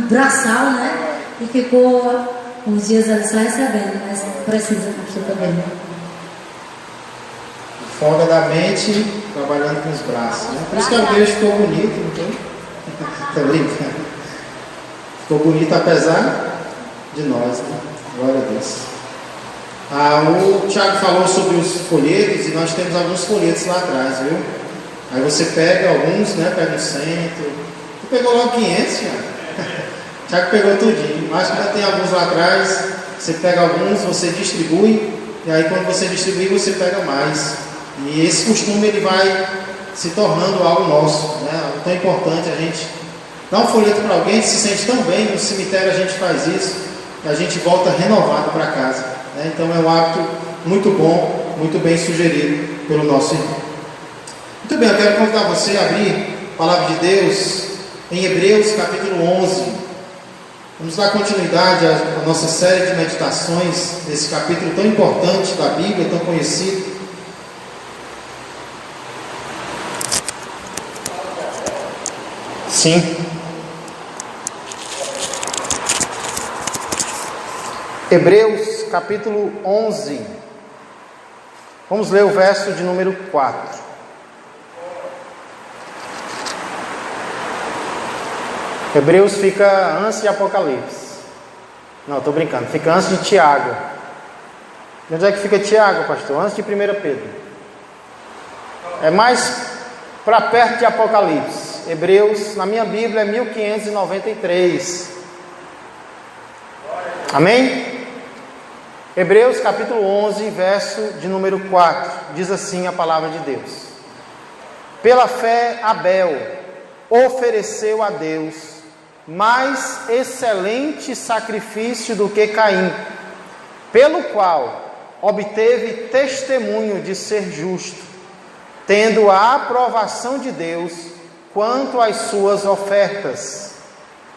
braçal, né? E ficou uns dias ali só recebendo, mas precisa, pastor, também. Folga da mente, trabalhando com os braços, né? Por isso que a igreja ficou bonita, não tem? Tá brincando? Ficou bonita apesar de nós, né? Glória a Deus. O Tiago falou sobre os folhetos, e nós temos alguns folhetos lá atrás, viu? Aí você pega alguns, né? Pega um cento. Tu pegou logo 500, Tiago? Tiago pegou tudinho. Acho que ainda tem alguns lá atrás. Você pega alguns, você distribui, e aí quando você distribui, você pega mais. E esse costume ele vai se tornando algo nosso, né? Algo tão importante. A gente dá um folheto para alguém, se sente tão bem. No cemitério a gente faz isso, e a gente volta renovado para casa, né? Então é um hábito muito bom, muito bem sugerido pelo nosso irmão. Muito bem, eu quero convidar você a abrir a palavra de Deus em Hebreus capítulo 11. Vamos dar continuidade à nossa série de meditações nesse capítulo tão importante da Bíblia, tão conhecido. Sim. Hebreus capítulo 11. Vamos ler o verso de número 4. Hebreus fica antes de Apocalipse. Não, estou brincando. Fica antes de Tiago. De onde é que fica Tiago, pastor? Antes de 1 Pedro. É mais para perto de Apocalipse. Hebreus, na minha Bíblia, é 1593. Amém? Hebreus capítulo 11, verso de número 4. Diz assim a palavra de Deus: Pela fé, Abel ofereceu a Deus mais excelente sacrifício do que Caim, pelo qual obteve testemunho de ser justo, tendo a aprovação de Deus quanto às suas ofertas.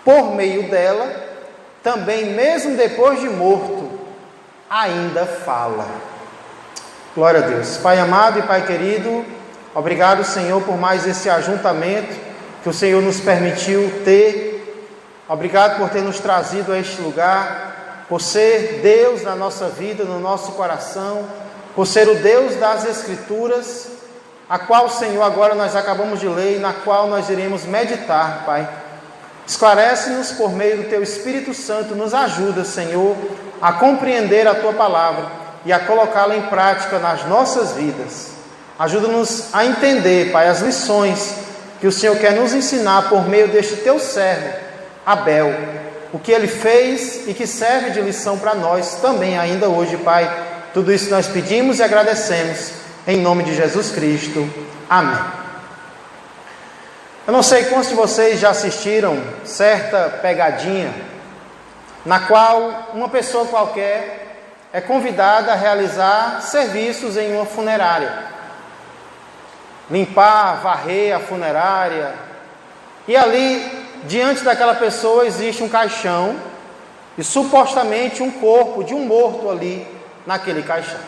Por meio dela, também mesmo depois de morto, ainda fala. Glória a Deus. Pai amado e Pai querido, obrigado, Senhor, por mais esse ajuntamento que o Senhor nos permitiu ter. Obrigado por ter nos trazido a este lugar, por ser Deus na nossa vida, no nosso coração, por ser o Deus das Escrituras, a qual, Senhor, agora nós acabamos de ler e na qual nós iremos meditar, Pai. Esclarece-nos por meio do Teu Espírito Santo, nos ajuda, Senhor, a compreender a Tua palavra e a colocá-la em prática nas nossas vidas. Ajuda-nos a entender, Pai, as lições que o Senhor quer nos ensinar por meio deste Teu servo, Abel, o que ele fez e que serve de lição para nós também ainda hoje, Pai. Tudo isso nós pedimos e agradecemos. Em nome de Jesus Cristo. Amém. Eu não sei quantos de vocês já assistiram certa pegadinha, na qual uma pessoa qualquer é convidada a realizar serviços em uma funerária. Limpar, varrer a funerária. E ali, diante daquela pessoa, existe um caixão e supostamente um corpo de um morto ali naquele caixão.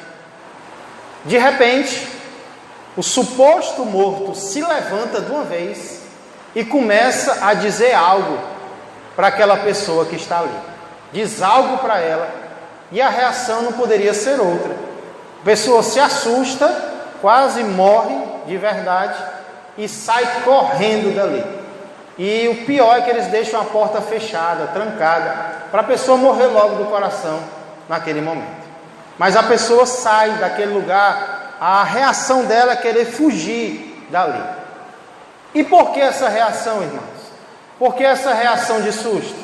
De repente, o suposto morto se levanta de uma vez e começa a dizer algo para aquela pessoa que está ali. Diz algo para ela e a reação não poderia ser outra. A pessoa se assusta, quase morre de verdade e sai correndo dali. E o pior é que eles deixam a porta fechada, trancada, para a pessoa morrer logo do coração naquele momento. Mas a pessoa sai daquele lugar, a reação dela é querer fugir dali. E por que essa reação, irmãos? Por que essa reação de susto?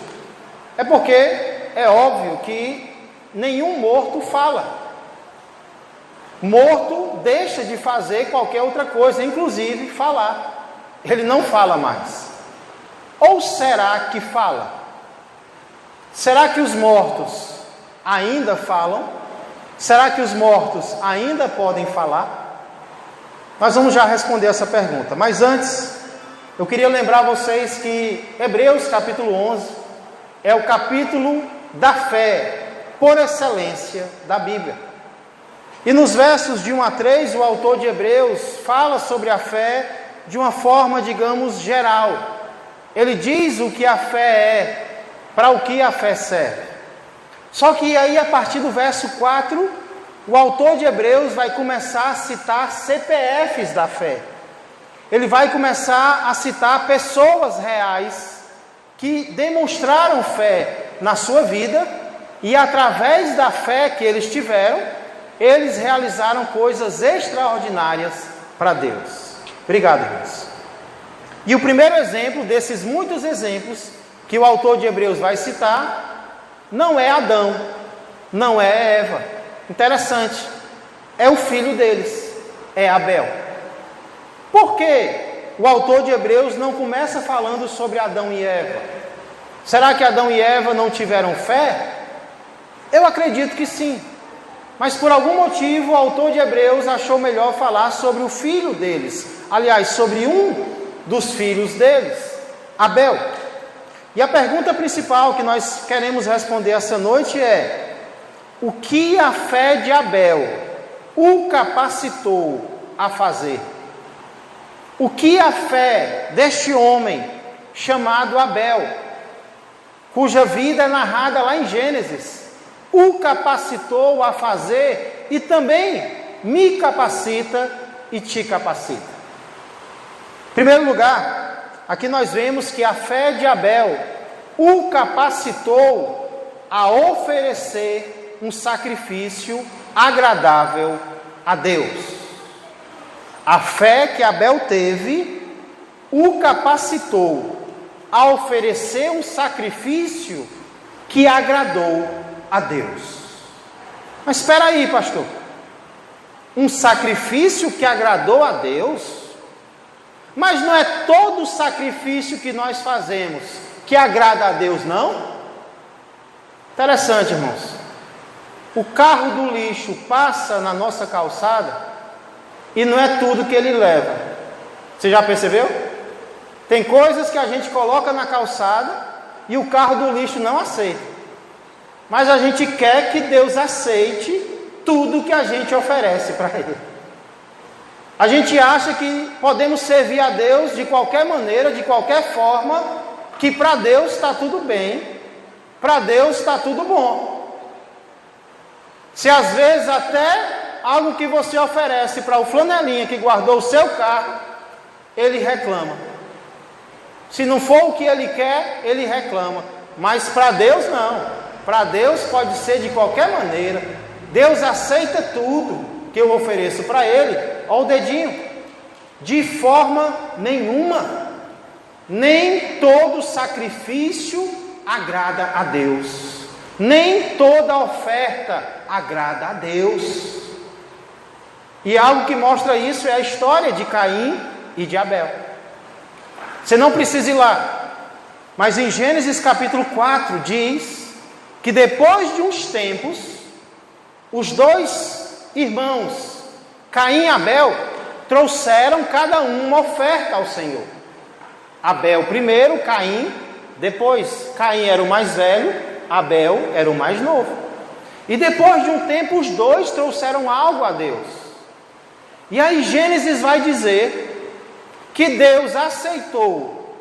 É porque é óbvio que nenhum morto fala. Morto deixa de fazer qualquer outra coisa, inclusive falar. Ele não fala mais. Ou será que fala? Será que os mortos ainda falam? Será que os mortos ainda podem falar? Nós vamos já responder essa pergunta. Mas antes, eu queria lembrar vocês que Hebreus capítulo 11 é o capítulo da fé por excelência da Bíblia. E nos versos de 1 a 3, o autor de Hebreus fala sobre a fé de uma forma, digamos, geral. Ele diz o que a fé é, para o que a fé serve. Só que aí, a partir do verso 4, o autor de Hebreus vai começar a citar CPFs da fé. Ele vai começar a citar pessoas reais que demonstraram fé na sua vida e, através da fé que eles tiveram, eles realizaram coisas extraordinárias para Deus. Obrigado, irmãos. E o primeiro exemplo desses muitos exemplos que o autor de Hebreus vai citar não é Adão, não é Eva. Interessante, é o filho deles, é Abel. Por que o autor de Hebreus não começa falando sobre Adão e Eva? Será que Adão e Eva não tiveram fé? Eu acredito que sim. Mas por algum motivo o autor de Hebreus achou melhor falar sobre o filho deles. Aliás, sobre um dos filhos deles, Abel. E a pergunta principal que nós queremos responder essa noite é: o que a fé de Abel o capacitou a fazer? O que a fé deste homem chamado Abel, cuja vida é narrada lá em Gênesis, o capacitou a fazer e também me capacita e te capacita? Em primeiro lugar, aqui nós vemos que a fé de Abel o capacitou a oferecer um sacrifício agradável a Deus. A fé que Abel teve o capacitou a oferecer um sacrifício que agradou a Deus. Mas espera aí, pastor. Um sacrifício que agradou a Deus? Mas não é todo sacrifício que nós fazemos que agrada a Deus, não? Interessante, irmãos. O carro do lixo passa na nossa calçada e não é tudo que ele leva. Você já percebeu? Tem coisas que a gente coloca na calçada e o carro do lixo não aceita. Mas a gente quer que Deus aceite tudo que a gente oferece para Ele. A gente acha que podemos servir a Deus de qualquer maneira, de qualquer forma, que para Deus está tudo bem, para Deus está tudo bom. Se às vezes até algo que você oferece para o flanelinha que guardou o seu carro, ele reclama. Se não for o que ele quer, ele reclama. Mas para Deus não. Para Deus pode ser de qualquer maneira. Deus aceita tudo que eu ofereço para Ele. Olha o dedinho. De forma nenhuma. Nem todo sacrifício agrada a Deus. Nem toda oferta agrada a Deus. E algo que mostra isso é a história de Caim e de Abel. Você não precisa ir lá, mas em Gênesis capítulo 4 diz que depois de uns tempos, os dois irmãos, Caim e Abel, trouxeram cada um uma oferta ao Senhor. Abel primeiro, Caim depois. Caim era o mais velho, Abel era o mais novo. E depois de um tempo, os dois trouxeram algo a Deus. E aí Gênesis vai dizer que Deus aceitou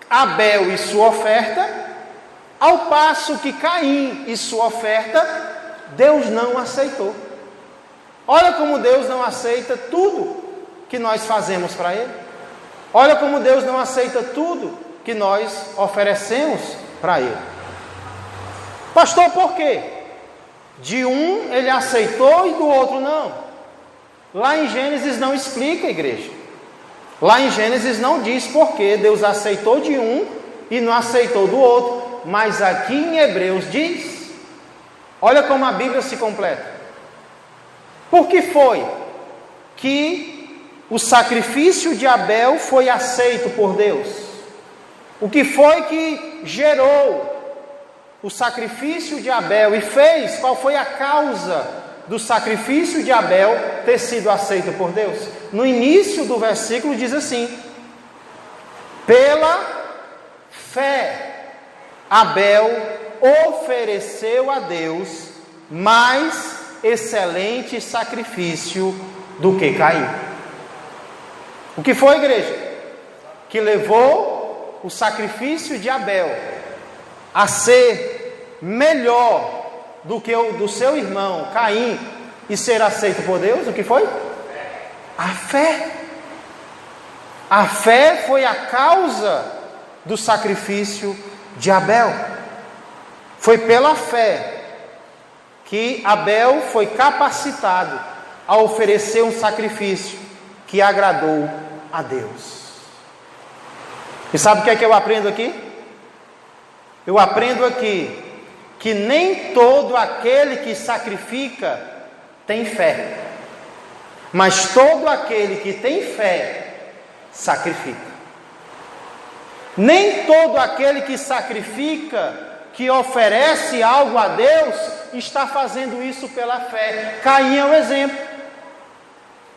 Abel e sua oferta, ao passo que Caim e sua oferta, Deus não aceitou. Olha como Deus não aceita tudo que nós fazemos para Ele. Olha como Deus não aceita tudo que nós oferecemos para Ele. Pastor, por quê? De um Ele aceitou e do outro não. Lá em Gênesis não explica, igreja. Lá em Gênesis não diz por que Deus aceitou de um e não aceitou do outro. Mas aqui em Hebreus diz. Olha como a Bíblia se completa. Por que foi que o sacrifício de Abel foi aceito por Deus? O que foi que gerou o sacrifício de Abel e fez? Qual foi a causa do sacrifício de Abel ter sido aceito por Deus? No início do versículo diz assim: pela fé Abel ofereceu a Deus mais excelente sacrifício do que Caim. O que foi, igreja? Que levou o sacrifício de Abel a ser melhor do que o do seu irmão Caim e ser aceito por Deus? O que foi? A fé. A fé foi a causa do sacrifício de Abel. Foi pela fé que Abel foi capacitado a oferecer um sacrifício que agradou a Deus. E sabe o que é que eu aprendo aqui? Eu aprendo aqui que nem todo aquele que sacrifica tem fé, mas todo aquele que tem fé sacrifica. Nem todo aquele que sacrifica, que oferece algo a Deus, está fazendo isso pela fé. Caim é um exemplo.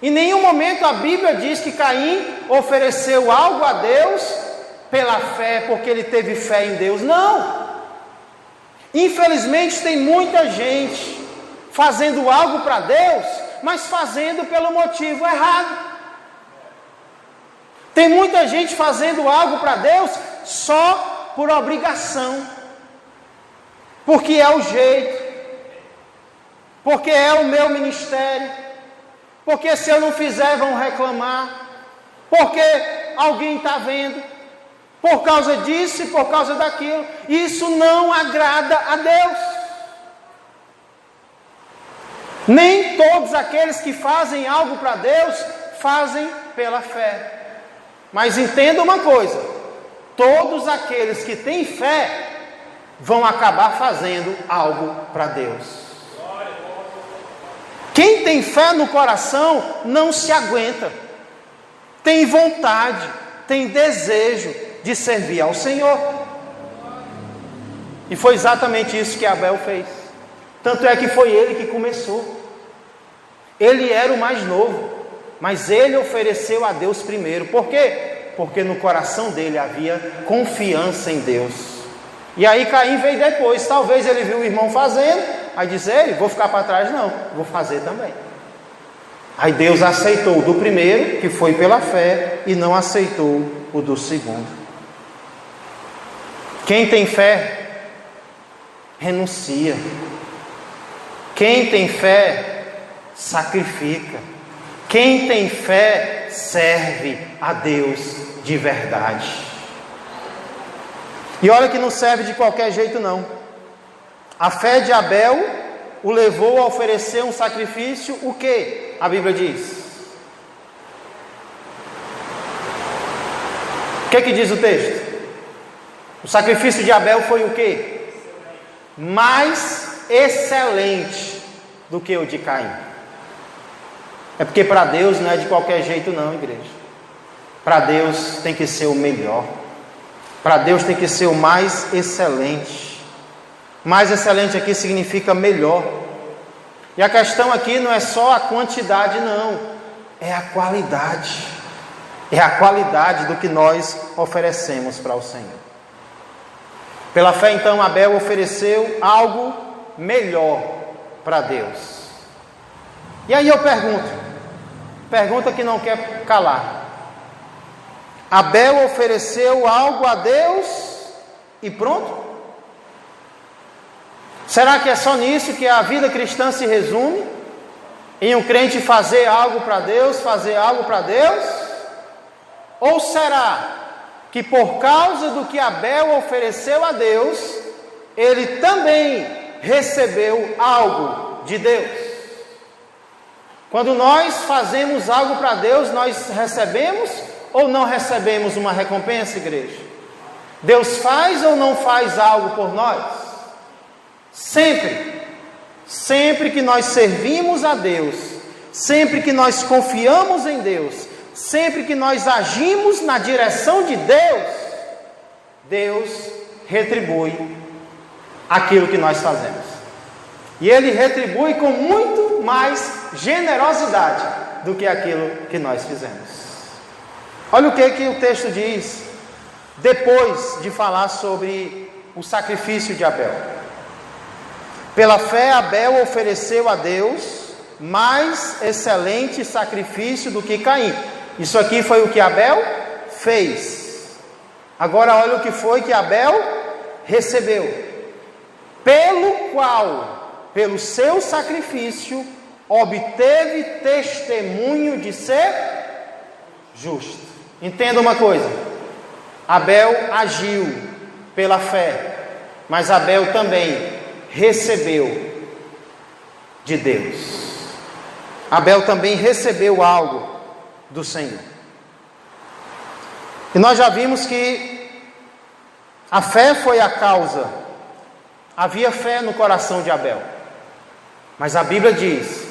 Em nenhum momento a Bíblia diz que Caim ofereceu algo a Deus pela fé, porque ele teve fé em Deus. Não! Infelizmente tem muita gente fazendo algo para Deus, mas fazendo pelo motivo errado. Tem muita gente fazendo algo para Deus só por obrigação, porque é o jeito, porque é o meu ministério, porque se eu não fizer vão reclamar, porque alguém está vendo, por causa disso e por causa daquilo. Isso não agrada a Deus. Nem todos aqueles que fazem algo para Deus fazem pela fé. Mas entenda uma coisa: todos aqueles que têm fé vão acabar fazendo algo para Deus. Quem tem fé no coração não se aguenta, tem vontade, tem desejo de servir ao Senhor. E foi exatamente isso que Abel fez. Tanto é que foi ele que começou. Ele era o mais novo, mas ele ofereceu a Deus primeiro. Por quê? Porque no coração dele havia confiança em Deus. E aí Caim veio depois. Talvez ele viu o irmão fazendo, aí disse: ei, vou ficar para trás não, vou fazer também. Aí Deus aceitou o do primeiro, que foi pela fé, e não aceitou o do segundo. Quem tem fé renuncia. Quem tem fé sacrifica. Quem tem fé serve a Deus de verdade. E olha que não serve de qualquer jeito não. A fé de Abel o levou a oferecer um sacrifício, o que? A Bíblia diz. O que diz o texto? O sacrifício de Abel foi o que? Mais excelente do que o de Caim. É porque para Deus não é de qualquer jeito não, igreja. Para Deus tem que ser o melhor. Para Deus tem que ser o mais excelente. Mais excelente aqui significa melhor. E a questão aqui não é só a quantidade não, é a qualidade. É a qualidade do que nós oferecemos para o Senhor. Pela fé então Abel ofereceu algo melhor para Deus. E aí eu pergunta que não quer calar. Abel ofereceu algo a Deus e pronto? Será que é só nisso que a vida cristã se resume? Em um crente fazer algo para Deus, fazer algo para Deus? Ou será que por causa do que Abel ofereceu a Deus, ele também recebeu algo de Deus? Quando nós fazemos algo para Deus, nós recebemos ou não recebemos uma recompensa, igreja? Deus faz ou não faz algo por nós? Sempre que nós servimos a Deus, sempre que nós confiamos em Deus, sempre que nós agimos na direção de Deus, Deus retribui aquilo que nós fazemos. E Ele retribui com muito mais generosidade do que aquilo que nós fizemos. Olha o que o texto diz, depois de falar sobre o sacrifício de Abel. Pela fé Abel ofereceu a Deus mais excelente sacrifício do que Caim. Isso aqui foi o que Abel fez. Agora olha o que foi que Abel recebeu, pelo qual, pelo seu sacrifício, obteve testemunho de ser justo. Entenda uma coisa: Abel agiu pela fé, mas Abel também recebeu de Deus. Abel também recebeu algo do Senhor. E nós já vimos que a fé foi a causa. Havia fé no coração de Abel, mas a Bíblia diz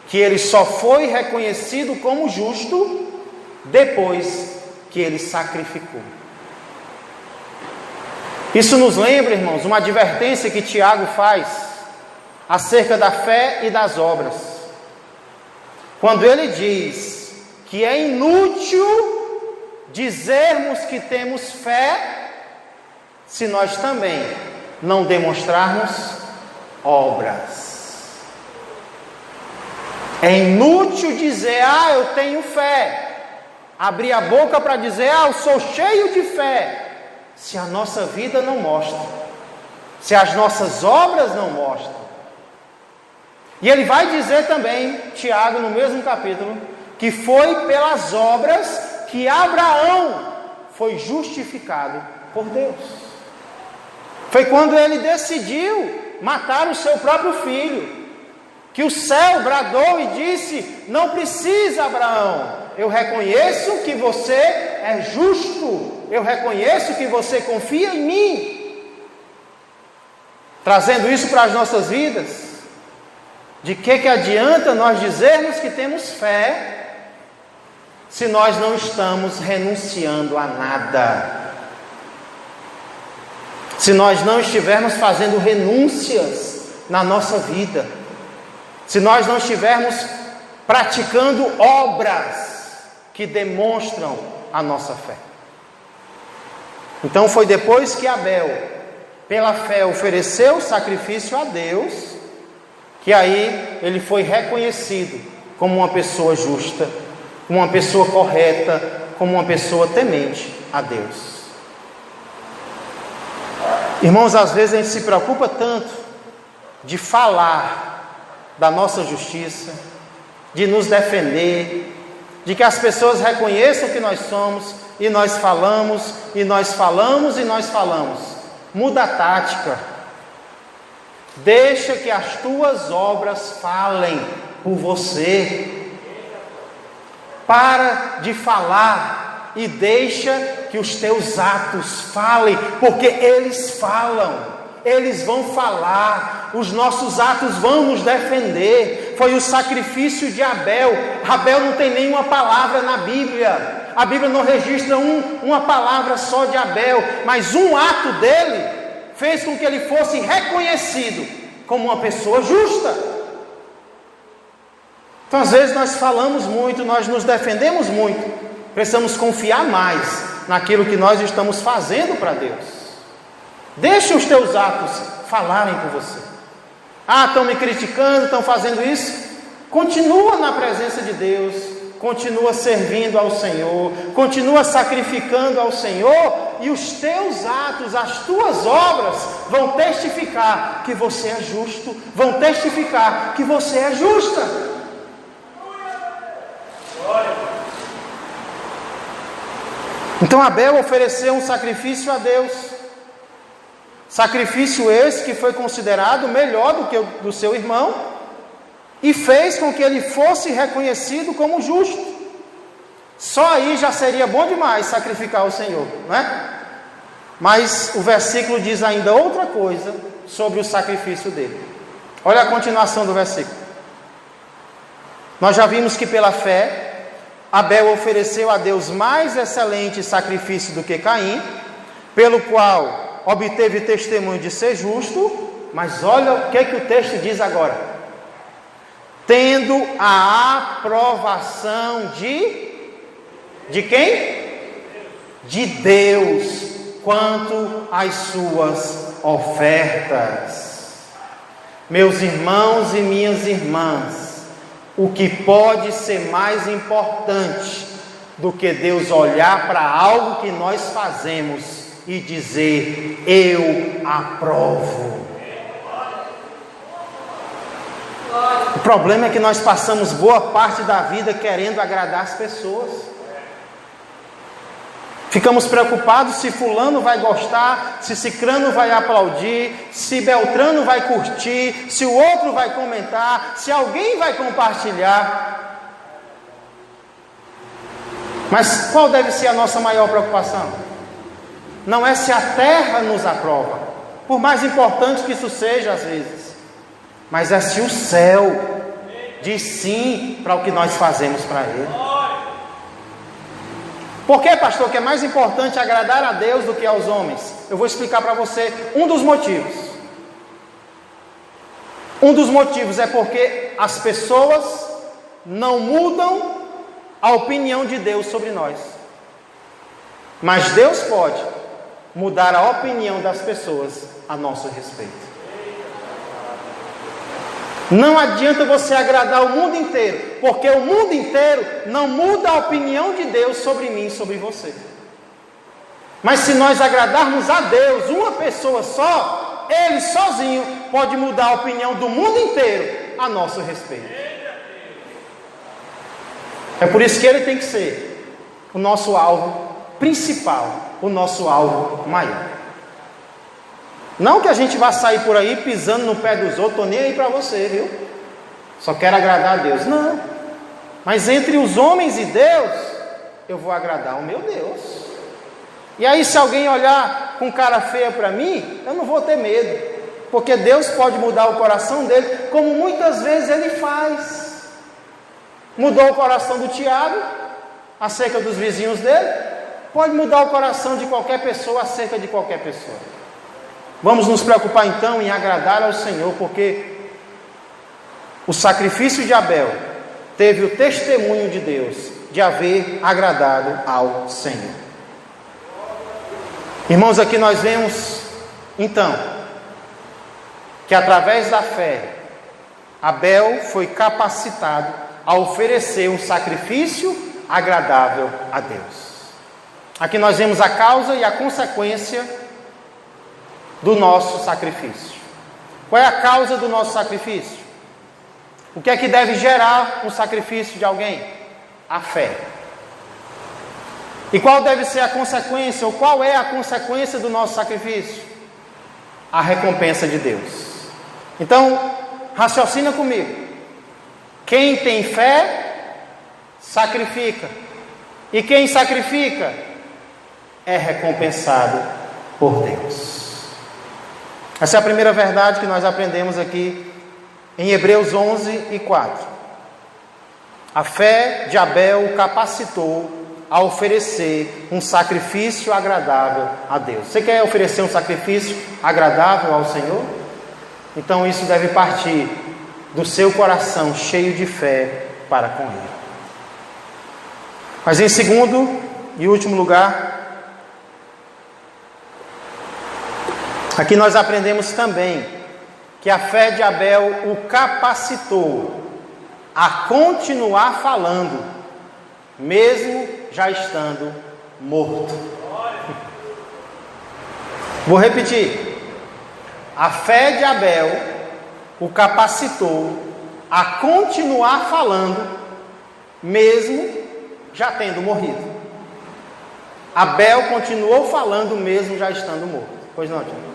que ele só foi reconhecido como justo depois que ele sacrificou. Isso nos lembra, irmãos, uma advertência que Tiago faz acerca da fé e das obras. Quando ele diz que é inútil dizermos que temos fé se nós também não demonstrarmos obras. É inútil dizer, eu tenho fé, abrir a boca para dizer, eu sou cheio de fé, se a nossa vida não mostra, se as nossas obras não mostram. E ele vai dizer também, Tiago, no mesmo capítulo, que foi pelas obras que Abraão foi justificado por Deus. Foi quando ele decidiu matar o seu próprio filho, que o céu bradou e disse, não precisa, Abraão, eu reconheço que você é justo, eu reconheço que você confia em mim. Trazendo isso para as nossas vidas, de que adianta nós dizermos que temos fé, se nós não estamos renunciando a nada? Se nós não estivermos fazendo renúncias na nossa vida, se nós não estivermos praticando obras que demonstram a nossa fé. Então foi depois que Abel, pela fé, ofereceu sacrifício a Deus, que aí ele foi reconhecido como uma pessoa justa, como uma pessoa correta, como uma pessoa temente a Deus. Irmãos, às vezes a gente se preocupa tanto de falar da nossa justiça, de nos defender, de que as pessoas reconheçam que nós somos, e nós falamos, e nós falamos, e nós falamos. Muda a tática. Deixa que as tuas obras falem por você. Para de falar e deixa que os teus atos falem, porque eles falam. Eles vão falar, os nossos atos vão nos defender. Foi o sacrifício de Abel. Abel não tem nenhuma palavra na Bíblia. A Bíblia não registra uma palavra só de Abel, mas um ato dele fez com que ele fosse reconhecido como uma pessoa justa. Então, às vezes nós falamos muito, nós nos defendemos muito. Precisamos confiar mais naquilo que nós estamos fazendo para Deus. Deixa os teus atos falarem por você. Estão me criticando, estão fazendo isso. Continua na presença de Deus, continua servindo ao Senhor, continua sacrificando ao Senhor, e os teus atos, as tuas obras vão testificar que você é justo, vão testificar que você é justa. Então Abel ofereceu um sacrifício a Deus. Sacrifício esse que foi considerado melhor do que o do seu irmão, e fez com que ele fosse reconhecido como justo. Só aí já seria bom demais sacrificar ao Senhor, não é? Mas o versículo diz ainda outra coisa sobre o sacrifício dele. Olha a continuação do versículo. Nós já vimos que pela fé Abel ofereceu a Deus mais excelente sacrifício do que Caim, pelo qual obteve testemunho de ser justo. Mas olha o que o texto diz agora: tendo a aprovação de quem? De Deus, quanto às suas ofertas. Meus irmãos e minhas irmãs, o que pode ser mais importante do que Deus olhar para algo que nós fazemos e dizer: eu aprovo. O problema é que nós passamos boa parte da vida querendo agradar as pessoas. Ficamos preocupados se fulano vai gostar, se cicrano vai aplaudir, se beltrano vai curtir, se o outro vai comentar, se alguém vai compartilhar. Mas qual deve ser a nossa maior preocupação? Não é se a terra nos aprova, por mais importante que isso seja às vezes, mas é se o céu diz sim para o que nós fazemos para Ele. Por que, pastor, que é mais importante agradar a Deus do que aos homens? Eu vou explicar para você um dos motivos. Um dos motivos é porque as pessoas não mudam a opinião de Deus sobre nós. Mas Deus pode mudar a opinião das pessoas a nosso respeito. Não adianta você agradar o mundo inteiro, porque o mundo inteiro não muda a opinião de Deus sobre mim e sobre você. Mas se nós agradarmos a Deus, uma pessoa só, Ele sozinho pode mudar a opinião do mundo inteiro a nosso respeito. É por isso que Ele tem que ser o nosso alvo principal, o nosso alvo maior. Não que a gente vá sair por aí pisando no pé dos outros, estou nem aí para você, viu? Só quero agradar a Deus. Não. Mas entre os homens e Deus, eu vou agradar o meu Deus. E aí se alguém olhar com cara feia para mim, eu não vou ter medo. Porque Deus pode mudar o coração dele, como muitas vezes Ele faz. Mudou o coração do Tiago, acerca dos vizinhos dele. Pode mudar o coração de qualquer pessoa, acerca de qualquer pessoa. Vamos nos preocupar então em agradar ao Senhor, porque o sacrifício de Abel teve o testemunho de Deus de haver agradado ao Senhor. Irmãos, aqui nós vemos então que através da fé Abel foi capacitado a oferecer um sacrifício agradável a Deus. Aqui nós vemos a causa e a consequência do nosso sacrifício. Qual é a causa do nosso sacrifício? O que é que deve gerar um sacrifício de alguém? A fé. E qual deve ser a consequência, ou qual é a consequência do nosso sacrifício? A recompensa de Deus. Então, raciocina comigo. Quem tem fé, sacrifica. E quem sacrifica, é recompensado por Deus. Essa é a primeira verdade que nós aprendemos aqui em Hebreus 11:4. A fé de Abel o capacitou a oferecer um sacrifício agradável a Deus. Você quer oferecer um sacrifício agradável ao Senhor? Então isso deve partir do seu coração cheio de fé para com Ele. Mas em segundo e último lugar, aqui nós aprendemos também que a fé de Abel o capacitou a continuar falando, mesmo já estando morto. Vou repetir. A fé de Abel o capacitou a continuar falando, mesmo já tendo morrido. Abel continuou falando, mesmo já estando morto. Pois não, Tiago?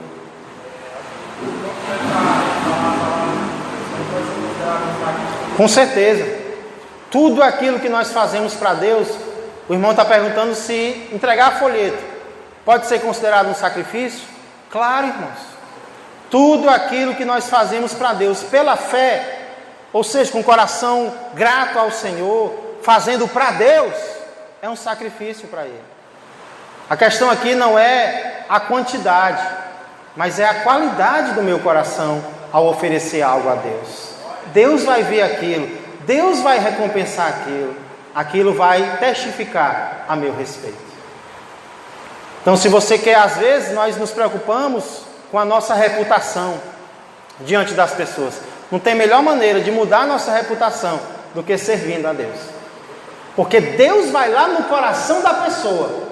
Com certeza. Tudo aquilo que nós fazemos para Deus, o irmão está perguntando se entregar folheto pode ser considerado um sacrifício? Claro, irmãos. Tudo aquilo que nós fazemos para Deus pela fé, ou seja, com o coração grato ao Senhor, fazendo para Deus, é um sacrifício para Ele. A questão aqui não é a quantidade, mas é a qualidade do meu coração ao oferecer algo a Deus. Deus vai ver aquilo, Deus vai recompensar aquilo, aquilo vai testificar a meu respeito. Então, se você quer, às vezes nós nos preocupamos com a nossa reputação diante das pessoas. Não tem melhor maneira de mudar a nossa reputação do que servindo a Deus. Porque Deus vai lá no coração da pessoa,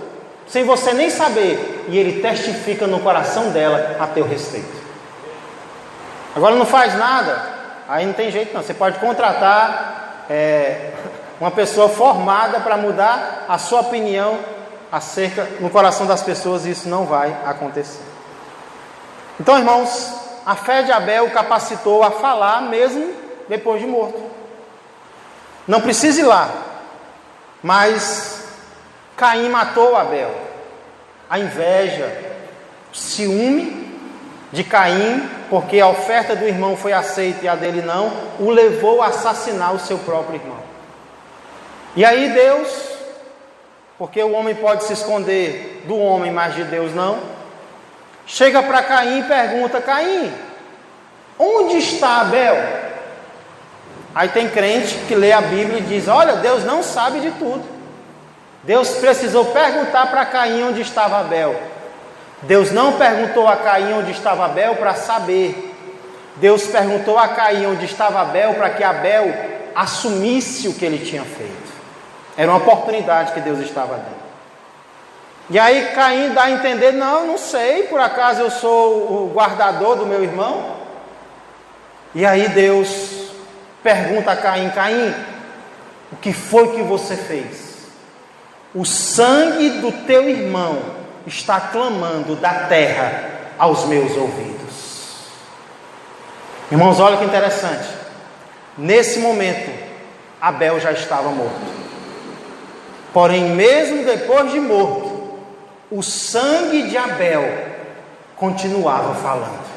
sem você nem saber, e ele testifica no coração dela a teu respeito. Agora não faz nada, aí não tem jeito não. Você pode contratar uma pessoa formada para mudar a sua opinião acerca no coração das pessoas, e isso não vai acontecer. Então, irmãos, a fé de Abel o capacitou a falar mesmo depois de morto. Não precisa ir lá, mas Caim matou Abel. A inveja, o ciúme de Caim, porque a oferta do irmão foi aceita e a dele não, o levou a assassinar o seu próprio irmão. E aí Deus, porque o homem pode se esconder do homem, mas de Deus não, chega para Caim e pergunta: Caim, onde está Abel? Aí tem crente que lê a Bíblia e diz: olha, Deus não sabe de tudo. Deus precisou perguntar para Caim onde estava Abel. Deus não perguntou a Caim onde estava Abel para saber. Deus perguntou a Caim onde estava Abel para que Abel assumisse o que ele tinha feito. Era uma oportunidade que Deus estava dando. E aí Caim dá a entender: não sei, por acaso eu sou o guardador do meu irmão? E aí Deus pergunta a Caim: Caim, o que foi que você fez? O sangue do teu irmão está clamando da terra aos meus ouvidos. Irmãos, olha que interessante. Nesse momento, Abel já estava morto. Porém, mesmo depois de morto, o sangue de Abel continuava falando.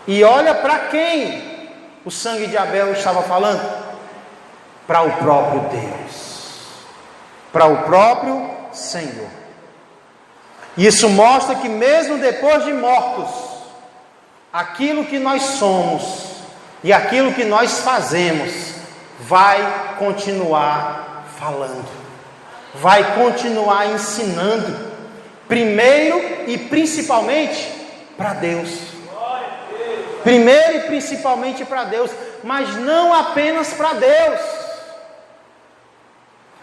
E olha para quem o sangue de Abel estava falando: para o próprio Deus, para o próprio Senhor. Isso mostra que mesmo depois de mortos, aquilo que nós somos e aquilo que nós fazemos vai continuar falando, vai continuar ensinando, primeiro e principalmente para Deus. Primeiro e principalmente para Deus, mas não apenas para Deus.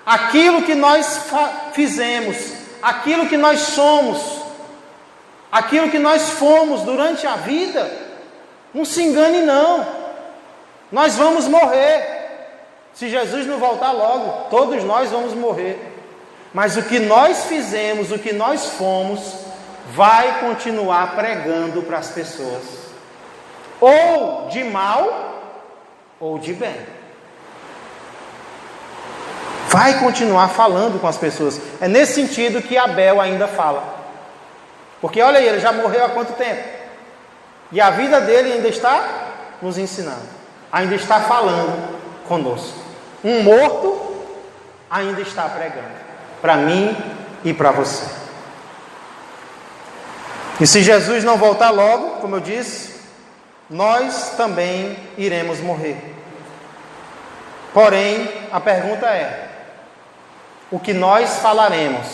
Aquilo que nós fizemos, aquilo que nós somos, aquilo que nós fomos durante a vida, não se engane não, nós vamos morrer. Se Jesus não voltar logo, todos nós vamos morrer. Mas o que nós fizemos, o que nós fomos, vai continuar pregando para as pessoas, ou de mal ou de bem. Vai continuar falando com as pessoas. É nesse sentido que Abel ainda fala. Porque olha aí, ele já morreu há quanto tempo? E a vida dele ainda está nos ensinando, ainda está falando conosco. Um morto ainda está pregando para mim e para você. E se Jesus não voltar logo, como eu disse, nós também iremos morrer. Porém, a pergunta é: o que nós falaremos,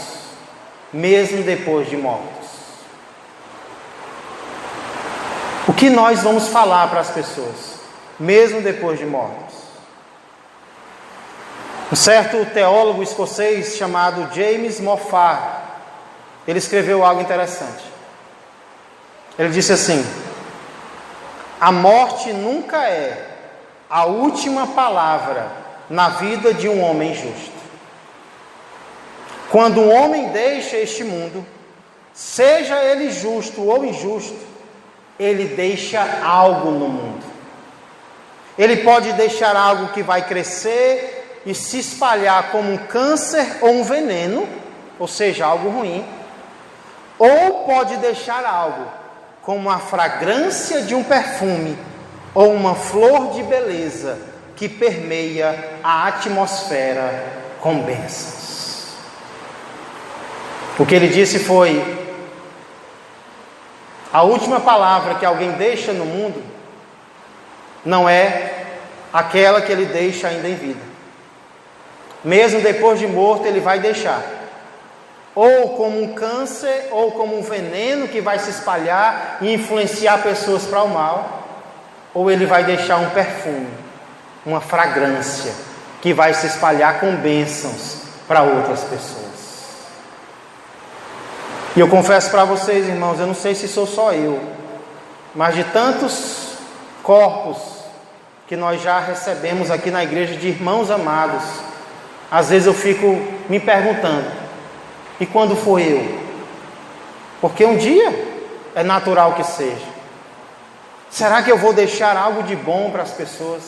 mesmo depois de mortos? O que nós vamos falar para as pessoas, mesmo depois de mortos? Um certo teólogo escocês chamado James Moffat, ele escreveu algo interessante. Ele disse assim: a morte nunca é a última palavra na vida de um homem justo. Quando um homem deixa este mundo, seja ele justo ou injusto, ele deixa algo no mundo. Ele pode deixar algo que vai crescer e se espalhar como um câncer ou um veneno, ou seja, algo ruim, ou pode deixar algo como a fragrância de um perfume ou uma flor de beleza que permeia a atmosfera com bênçãos. O que ele disse foi: a última palavra que alguém deixa no mundo não é aquela que ele deixa ainda em vida. Mesmo depois de morto, ele vai deixar ou como um câncer, ou como um veneno que vai se espalhar e influenciar pessoas para o mal, ou ele vai deixar um perfume, uma fragrância que vai se espalhar com bênçãos para outras pessoas. E eu confesso para vocês, irmãos, eu não sei se sou só eu, mas de tantos corpos que nós já recebemos aqui na igreja de irmãos amados, às vezes eu fico me perguntando, e quando for eu? Porque um dia é natural que seja. Será que eu vou deixar algo de bom para as pessoas?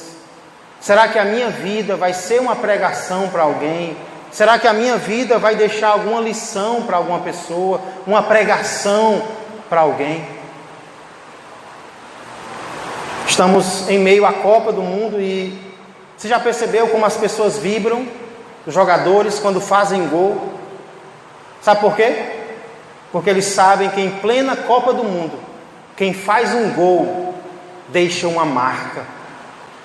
Será que a minha vida vai ser uma pregação para alguém? Será que a minha vida vai deixar alguma lição para alguma pessoa? Uma pregação para alguém? Estamos em meio à Copa do Mundo e você já percebeu como as pessoas vibram, os jogadores, quando fazem gol? Sabe por quê? Porque eles sabem que em plena Copa do Mundo, quem faz um gol deixa uma marca,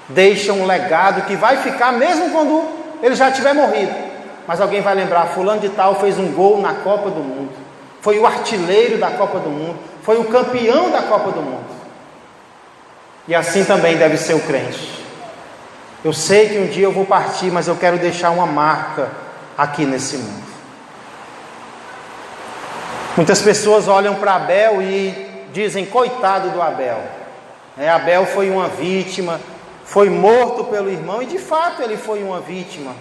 deixa um legado que vai ficar mesmo quando ele já tiver morrido. Mas alguém vai lembrar, fulano de tal fez um gol na Copa do Mundo, foi o artilheiro da Copa do Mundo, foi o campeão da Copa do Mundo. E assim também deve ser o crente. Eu sei que um dia eu vou partir, mas eu quero deixar uma marca aqui nesse mundo. Muitas pessoas olham para Abel e dizem, coitado do Abel. Abel foi uma vítima, foi morto pelo irmão, e de fato ele foi uma vítima.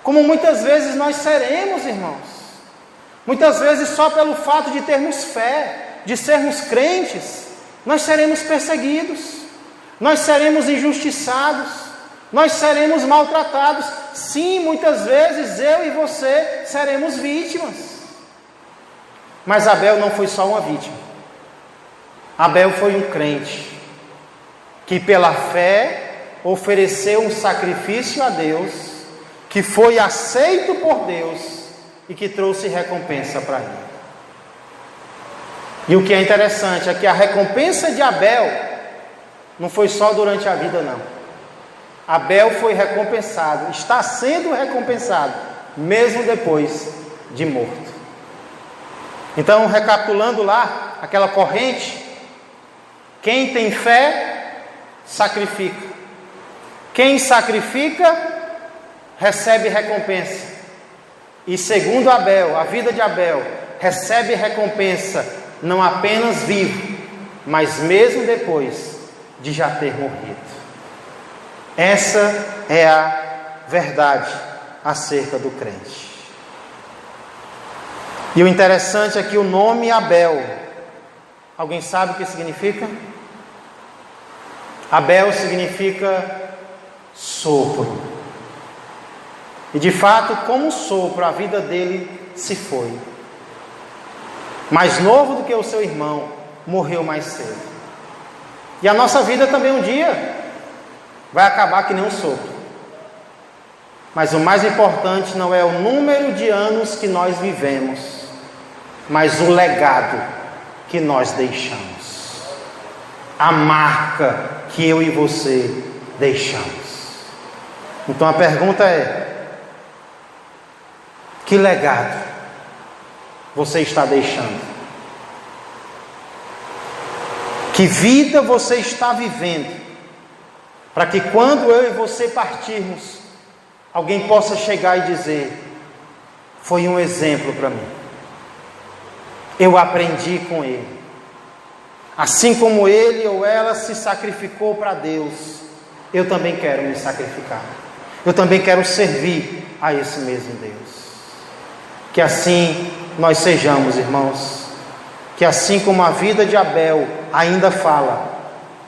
Como muitas vezes nós seremos, irmãos. Muitas vezes só pelo fato de termos fé, de sermos crentes, nós seremos perseguidos, nós seremos injustiçados, nós seremos maltratados. Sim, muitas vezes eu e você seremos vítimas. Mas Abel não foi só uma vítima. Abel foi um crente que pela fé ofereceu um sacrifício a Deus, que foi aceito por Deus e que trouxe recompensa para ele. E o que é interessante é que a recompensa de Abel não foi só durante a vida, não. Abel foi recompensado, está sendo recompensado, mesmo depois de morto. Então, recapitulando lá, aquela corrente, quem tem fé, sacrifica. Quem sacrifica, recebe recompensa. E segundo Abel, a vida de Abel, recebe recompensa, não apenas vivo, mas mesmo depois de já ter morrido. Essa é a verdade acerca do crente. E o interessante é que o nome Abel, alguém sabe o que significa? Abel significa sopro. E de fato, como um sopro, a vida dele se foi. Mais novo do que o seu irmão, morreu mais cedo. E a nossa vida também um dia vai acabar que nem um sopro. Mas o mais importante não é o número de anos que nós vivemos, mas o legado que nós deixamos, a marca que eu e você deixamos. Então a pergunta é: que legado você está deixando? Que vida você está vivendo? Para que quando eu e você partirmos, alguém possa chegar e dizer: foi um exemplo para mim. Eu aprendi com ele. Assim como ele ou ela se sacrificou para Deus, eu também quero me sacrificar. Eu também quero servir a esse mesmo Deus. Que assim nós sejamos, irmãos. Que assim como a vida de Abel ainda fala,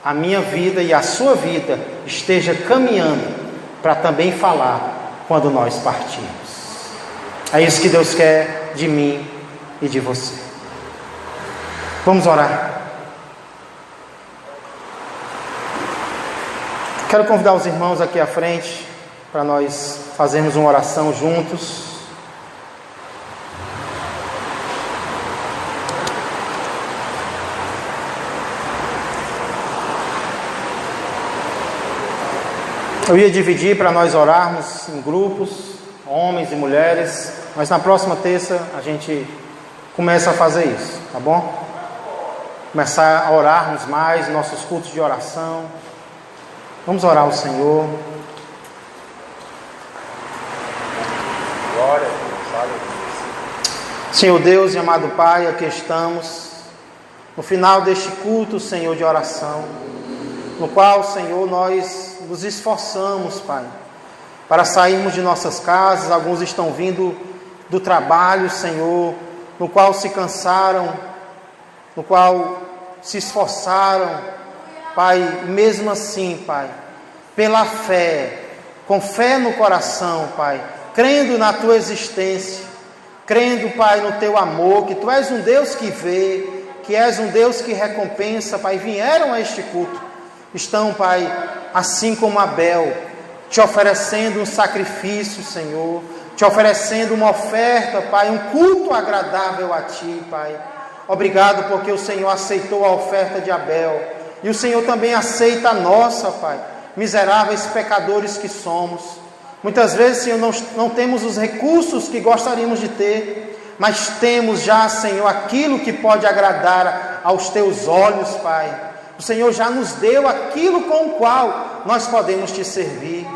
a minha vida e a sua vida esteja caminhando para também falar quando nós partirmos. É isso que Deus quer de mim e de você. Vamos orar. Quero convidar os irmãos aqui à frente para nós fazermos uma oração juntos. Eu ia dividir para nós orarmos em grupos, homens e mulheres, mas na próxima terça a gente começa a fazer isso, tá bom? Começar a orarmos mais, nossos cultos de oração. Vamos orar ao Senhor. Senhor Deus e amado Pai, aqui estamos, no final deste culto, Senhor, de oração, no qual, Senhor, nós nos esforçamos, Pai, para sairmos de nossas casas. Alguns estão vindo do trabalho, Senhor, no qual se cansaram, no qual se esforçaram, Pai, mesmo assim, Pai, pela fé, com fé no coração, Pai, crendo na Tua existência, crendo, Pai, no Teu amor, que Tu és um Deus que vê, que és um Deus que recompensa, Pai, vieram a este culto, estão, Pai, assim como Abel, te oferecendo um sacrifício, Senhor, te oferecendo uma oferta, Pai, um culto agradável a Ti, Pai. Obrigado porque o Senhor aceitou a oferta de Abel, e o Senhor também aceita a nossa, Pai, miseráveis pecadores que somos. Muitas vezes, Senhor, não temos os recursos que gostaríamos de ter, mas temos já, Senhor, aquilo que pode agradar aos Teus olhos, Pai. O Senhor já nos deu aquilo com o qual nós podemos Te servir.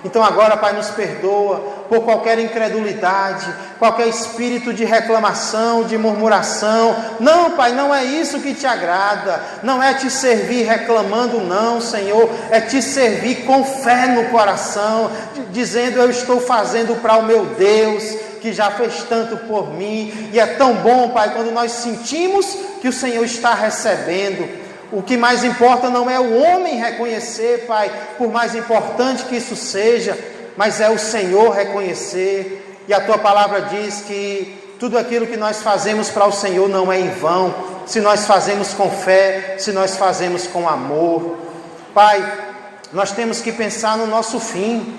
Então agora, Pai, nos perdoa por qualquer incredulidade, qualquer espírito de reclamação, de murmuração. Não, Pai, não é isso que Te agrada. Não é Te servir reclamando, não, Senhor. É Te servir com fé no coração, dizendo: eu estou fazendo para o meu Deus, que já fez tanto por mim. E é tão bom, Pai, quando nós sentimos que o Senhor está recebendo. O que mais importa não é o homem reconhecer, Pai, por mais importante que isso seja, mas é o Senhor reconhecer. E a Tua palavra diz que tudo aquilo que nós fazemos para o Senhor não é em vão, se nós fazemos com fé, se nós fazemos com amor. Pai, nós temos que pensar no nosso fim.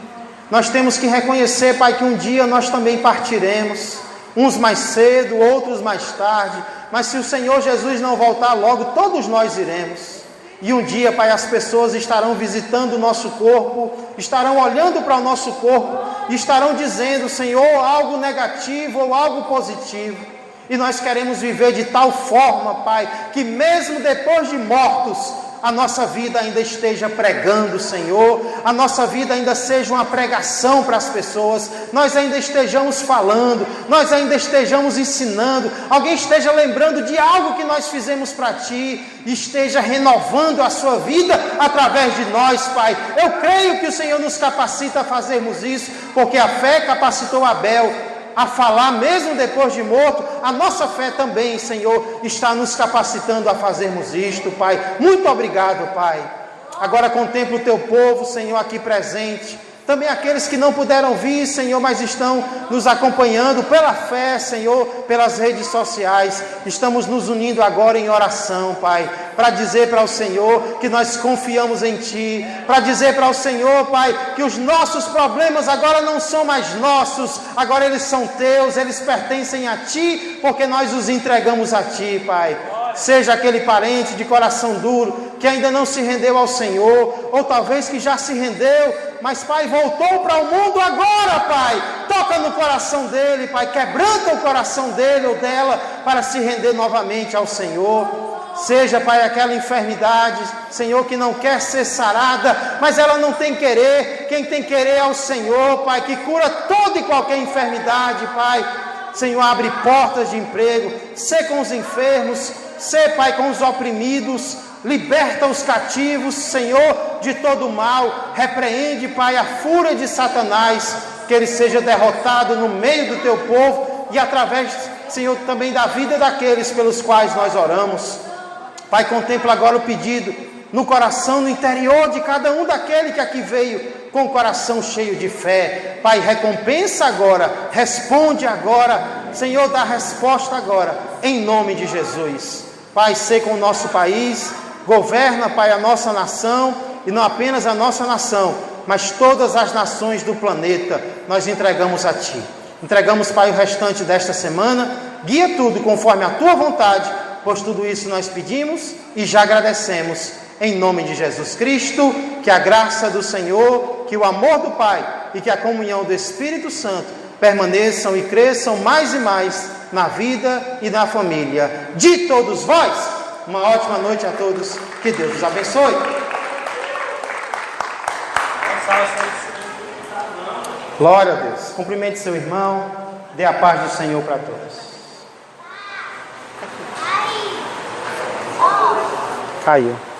Nós temos que reconhecer, Pai, que um dia nós também partiremos, uns mais cedo, outros mais tarde. Mas se o Senhor Jesus não voltar logo, todos nós iremos. E um dia, Pai, as pessoas estarão visitando o nosso corpo, estarão olhando para o nosso corpo e estarão dizendo: Senhor, algo negativo ou algo positivo. E nós queremos viver de tal forma, Pai, que mesmo depois de mortos, a nossa vida ainda esteja pregando, Senhor, a nossa vida ainda seja uma pregação para as pessoas, nós ainda estejamos falando, nós ainda estejamos ensinando, alguém esteja lembrando de algo que nós fizemos para Ti, e esteja renovando a sua vida através de nós, Pai. Eu creio que o Senhor nos capacita a fazermos isso, porque a fé capacitou Abel a falar mesmo depois de morto. A nossa fé também, Senhor, está nos capacitando a fazermos isto, Pai. Muito obrigado, Pai. Agora contempla o Teu povo, Senhor, aqui presente. Também aqueles que não puderam vir, Senhor, mas estão nos acompanhando pela fé, Senhor, pelas redes sociais. Estamos nos unindo agora em oração, Pai, para dizer para o Senhor que nós confiamos em Ti, para dizer para o Senhor, Pai, que os nossos problemas agora não são mais nossos, agora eles são Teus, eles pertencem a Ti, porque nós os entregamos a Ti, Pai. Seja aquele parente de coração duro que ainda não se rendeu ao Senhor, ou talvez que já se rendeu, mas, Pai, voltou para o mundo agora, Pai. Toca no coração dele, Pai, quebranta o coração dele ou dela para se render novamente ao Senhor. Seja, Pai, aquela enfermidade, Senhor, que não quer ser sarada, mas ela não tem querer. Quem tem querer é o Senhor, Pai, que cura toda e qualquer enfermidade, Pai. Senhor, abre portas de emprego, sê com os enfermos, sê, Pai, com os oprimidos, liberta os cativos, Senhor, de todo o mal. Repreende, Pai, a fúria de Satanás, que ele seja derrotado no meio do Teu povo e através, Senhor, também da vida daqueles pelos quais nós oramos. Pai, contempla agora o pedido no coração, no interior de cada um daquele que aqui veio com o coração cheio de fé. Pai, recompensa agora, responde agora, Senhor, dá resposta agora, em nome de Jesus. Pai, sê com o nosso país, governa, Pai, a nossa nação, e não apenas a nossa nação, mas todas as nações do planeta, nós entregamos a Ti. Entregamos, Pai, o restante desta semana, guia tudo conforme a Tua vontade, pois tudo isso nós pedimos e já agradecemos, em nome de Jesus Cristo. Que a graça do Senhor, que o amor do Pai e que a comunhão do Espírito Santo permaneçam e cresçam mais e mais na vida e na família de todos vós. Uma ótima noite a todos, que Deus os abençoe. Glória a Deus. Cumprimente seu irmão, dê a paz do Senhor para todos. Caiu.